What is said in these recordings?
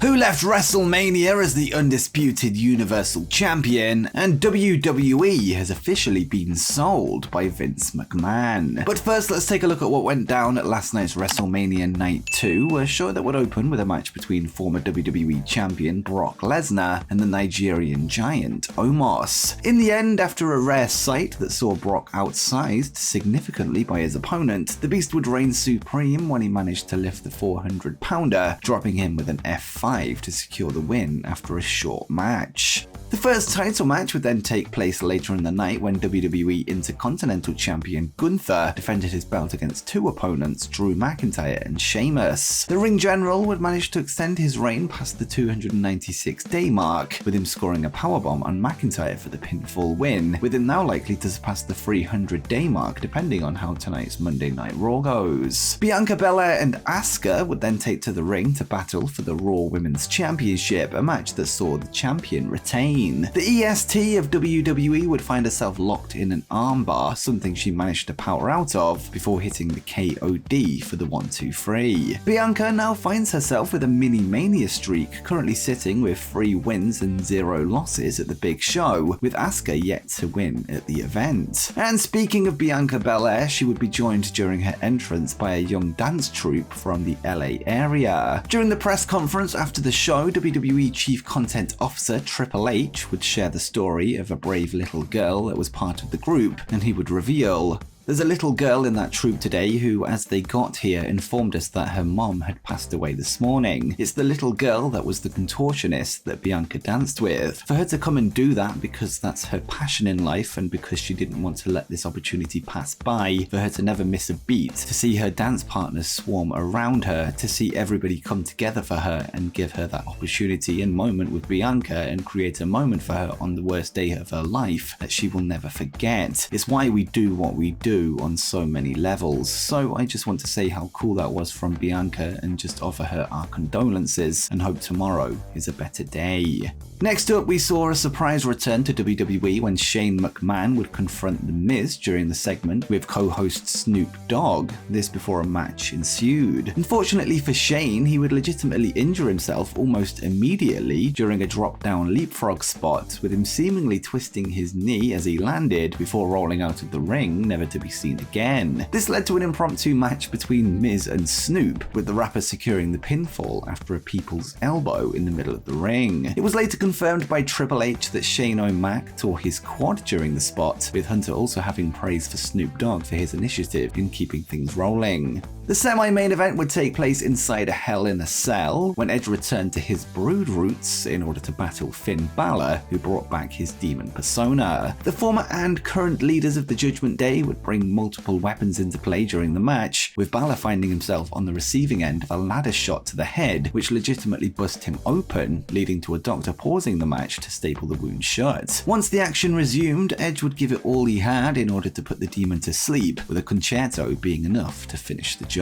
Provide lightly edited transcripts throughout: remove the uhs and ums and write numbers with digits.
Who left WrestleMania as the undisputed Universal Champion, and WWE has officially been sold by Vince McMahon. But first, let's take a look at what went down at last night's WrestleMania Night 2, a show that would open with a match between former WWE Champion Brock Lesnar and the Nigerian Giant Omos. In the end, after a rare sight that saw Brock outsized significantly by his opponent, the Beast would reign supreme when he managed to lift the 400-pounder, dropping him with an F5 to secure the win after a short match. The first title match would then take place later in the night when WWE Intercontinental Champion Gunther defended his belt against two opponents, Drew McIntyre and Sheamus. The ring general would manage to extend his reign past the 296-day mark, with him scoring a powerbomb on McIntyre for the pinfall win, with him now likely to surpass the 300-day mark depending on how tonight's Monday Night Raw goes. Bianca Belair and Asuka would then take to the ring to battle for the Raw Women's Championship, a match that saw the champion retain. The EST of WWE would find herself locked in an armbar, something she managed to power out of before hitting the KOD for the 1-2-3. Bianca now finds herself with a mini Mania streak, currently sitting with 3 wins and 0 losses at the big show, with Asuka yet to win at the event. And speaking of Bianca Belair, she would be joined during her entrance by a young dance troupe from the LA area. During the press conference after the show, WWE Chief Content Officer Triple H would share the story of a brave little girl that was part of the group, and he would reveal, "There's a little girl in that troupe today who, as they got here, informed us that her mom had passed away this morning. It's the little girl that was the contortionist that Bianca danced with. For her to come and do that because that's her passion in life and because she didn't want to let this opportunity pass by, for her to never miss a beat, to see her dance partners swarm around her, to see everybody come together for her and give her that opportunity and moment with Bianca and create a moment for her on the worst day of her life that she will never forget. It's why we do what we do on so many levels." So I just want to say how cool that was from Bianca and just offer her our condolences and hope tomorrow is a better day. Next up, we saw a surprise return to WWE when Shane McMahon would confront The Miz during the segment with co-host Snoop Dogg, this before a match ensued. Unfortunately for Shane, he would legitimately injure himself almost immediately during a drop-down leapfrog spot, with him seemingly twisting his knee as he landed before rolling out of the ring, never to be seen again. This led to an impromptu match between Miz and Snoop, with the rapper securing the pinfall after a people's elbow in the middle of the ring. It was later confirmed by Triple H that Shane O'Mac tore his quad during the spot, with Hunter also having praise for Snoop Dogg for his initiative in keeping things rolling. The semi-main event would take place inside a Hell in a Cell, when Edge returned to his Brood roots in order to battle Finn Balor, who brought back his demon persona. The former and current leaders of the Judgment Day would bring multiple weapons into play during the match, with Balor finding himself on the receiving end of a ladder shot to the head, which legitimately bust him open, leading to a doctor pausing the match to staple the wound shut. Once the action resumed, Edge would give it all he had in order to put the demon to sleep, with a concerto being enough to finish the job.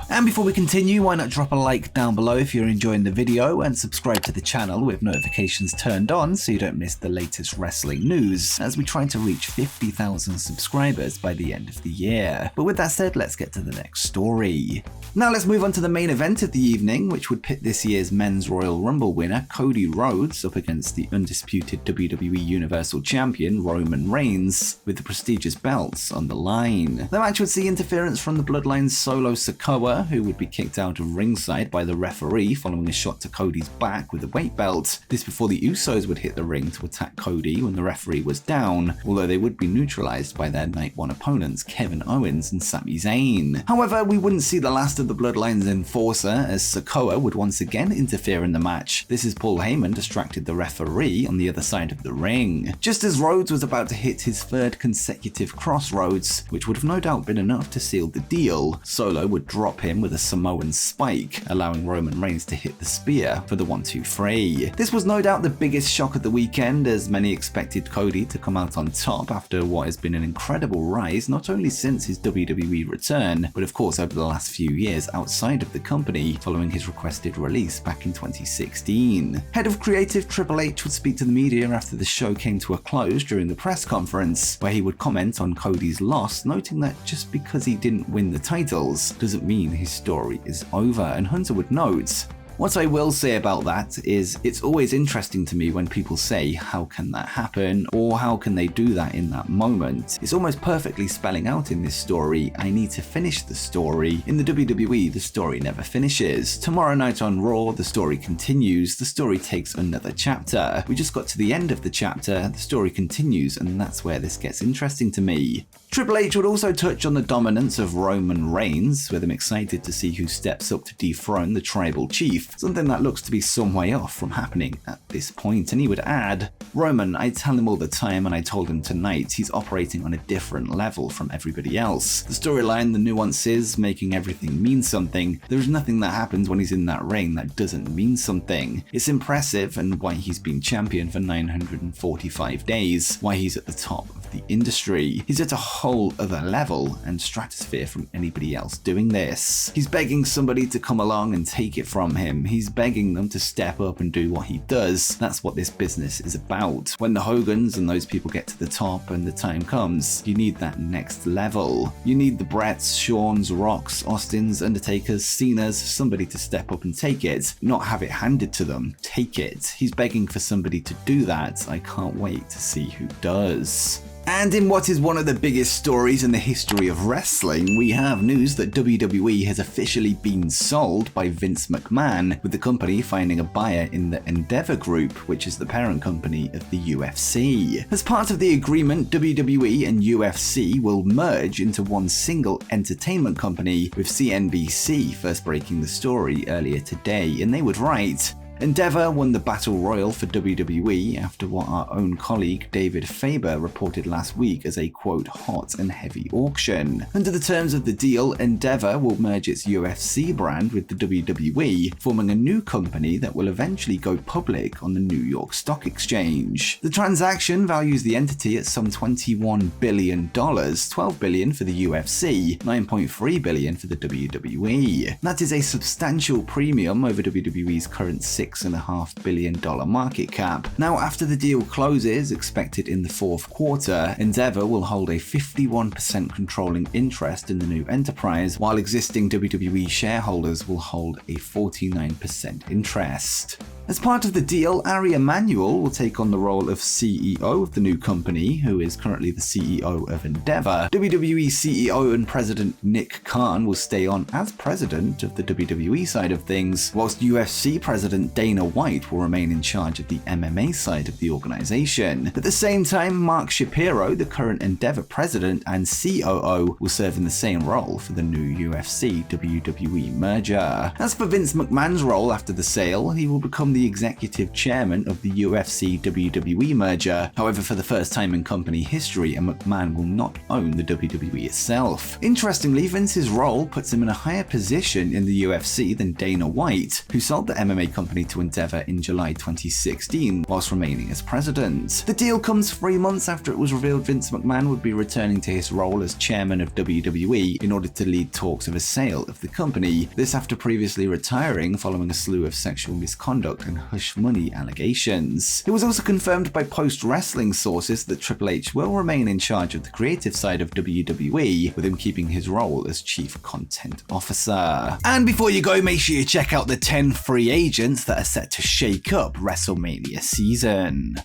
And before we continue, why not drop a like down below if you're enjoying the video, and subscribe to the channel with notifications turned on so you don't miss the latest wrestling news, as we try to reach 50,000 subscribers by the end of the year. But with that said, let's get to the next story. Now let's move on to the main event of the evening, which would pit this year's Men's Royal Rumble winner Cody Rhodes up against the undisputed WWE Universal Champion Roman Reigns, with the prestigious belts on the line. The match would see interference from the Bloodline's Solo Sikoa, who would be kicked out of ringside by the referee following a shot to Cody's back with a weight belt. This before the Usos would hit the ring to attack Cody when the referee was down, although they would be neutralized by their Night 1 opponents Kevin Owens and Sami Zayn. However, we wouldn't see the last of the Bloodline's enforcer, as Sikoa would once again interfere in the match. This as Paul Heyman distracted the referee on the other side of the ring. Just as Rhodes was about to hit his 3rd consecutive crossroads, which would have no doubt been enough to seal the deal, Solo would drop him with a Samoan spike, allowing Roman Reigns to hit the spear for the 1-2-3. This was no doubt the biggest shock of the weekend, as many expected Cody to come out on top after what has been an incredible rise not only since his WWE return, but of course over the last few years outside of the company following his requested release back in 2016. Head of Creative Triple H would speak to the media after the show came to a close during the press conference, where he would comment on Cody's loss, noting that just because he didn't win the titles doesn't mean his story is over, and Hunter would note, What I will say about that is it's always interesting to me when people say, how can that happen? Or how can they do that in that moment? It's almost perfectly spelling out in this story, I need to finish the story. In the WWE, the story never finishes. Tomorrow night on Raw, the story continues. The story takes another chapter. We just got to the end of the chapter, the story continues, and that's where this gets interesting to me. Triple H would also touch on the dominance of Roman Reigns, with him excited to see who steps up to dethrone the tribal chief, something that looks to be some way off from happening at this point, and he would add, Roman, I tell him all the time and I told him tonight, he's operating on a different level from everybody else. The storyline, the nuances, making everything mean something, there is nothing that happens when he's in that ring that doesn't mean something. It's impressive and why he's been champion for 945 days, why he's at the top of the industry. He's at a whole other level and stratosphere from anybody else doing this. He's begging somebody to come along and take it from him. He's begging them to step up and do what he does. That's what this business is about. When the Hogans and those people get to the top and the time comes, you need that next level. You need the Bretts, Shawns, Rocks, Austins, Undertakers, Cenas, somebody to step up and take it, not have it handed to them. Take it. He's begging for somebody to do that. I can't wait to see who does. And in what is one of the biggest stories in the history of wrestling, we have news that WWE has officially been sold by Vince McMahon, with the company finding a buyer in the Endeavor Group, which is the parent company of the UFC. As part of the agreement, WWE and UFC will merge into one single entertainment company, with CNBC first breaking the story earlier today, and they would write, Endeavor won the Battle Royal for WWE after what our own colleague David Faber reported last week as a quote hot and heavy auction. Under the terms of the deal, Endeavor will merge its UFC brand with the WWE, forming a new company that will eventually go public on the New York Stock Exchange. The transaction values the entity at some $21 billion, $12 billion for the UFC, $9.3 billion for the WWE. That is a substantial premium over WWE's current $6.5 billion market cap. Now, after the deal closes, expected in the fourth quarter, Endeavor will hold a 51% controlling interest in the new enterprise, while existing WWE shareholders will hold a 49% interest. As part of the deal, Ari Emanuel will take on the role of CEO of the new company, who is currently the CEO of Endeavor. WWE CEO and President Nick Khan will stay on as president of the WWE side of things, whilst UFC President Dana White will remain in charge of the MMA side of the organization. At the same time, Mark Shapiro, the current Endeavor president and COO, will serve in the same role for the new UFC WWE merger. As for Vince McMahon's role after the sale, he will become the executive chairman of the UFC WWE merger. However, for the first time in company history, a McMahon will not own the WWE itself. Interestingly, Vince's role puts him in a higher position in the UFC than Dana White, who sold the MMA company to Endeavor in July 2016, whilst remaining as president. The deal comes 3 months after it was revealed Vince McMahon would be returning to his role as chairman of WWE in order to lead talks of a sale of the company. This after previously retiring following a slew of sexual misconduct and hush money allegations. It was also confirmed by post-wrestling sources that Triple H will remain in charge of the creative side of WWE, with him keeping his role as chief content officer. And before you go, make sure you check out the 10 free agents that are set to shake up WrestleMania season.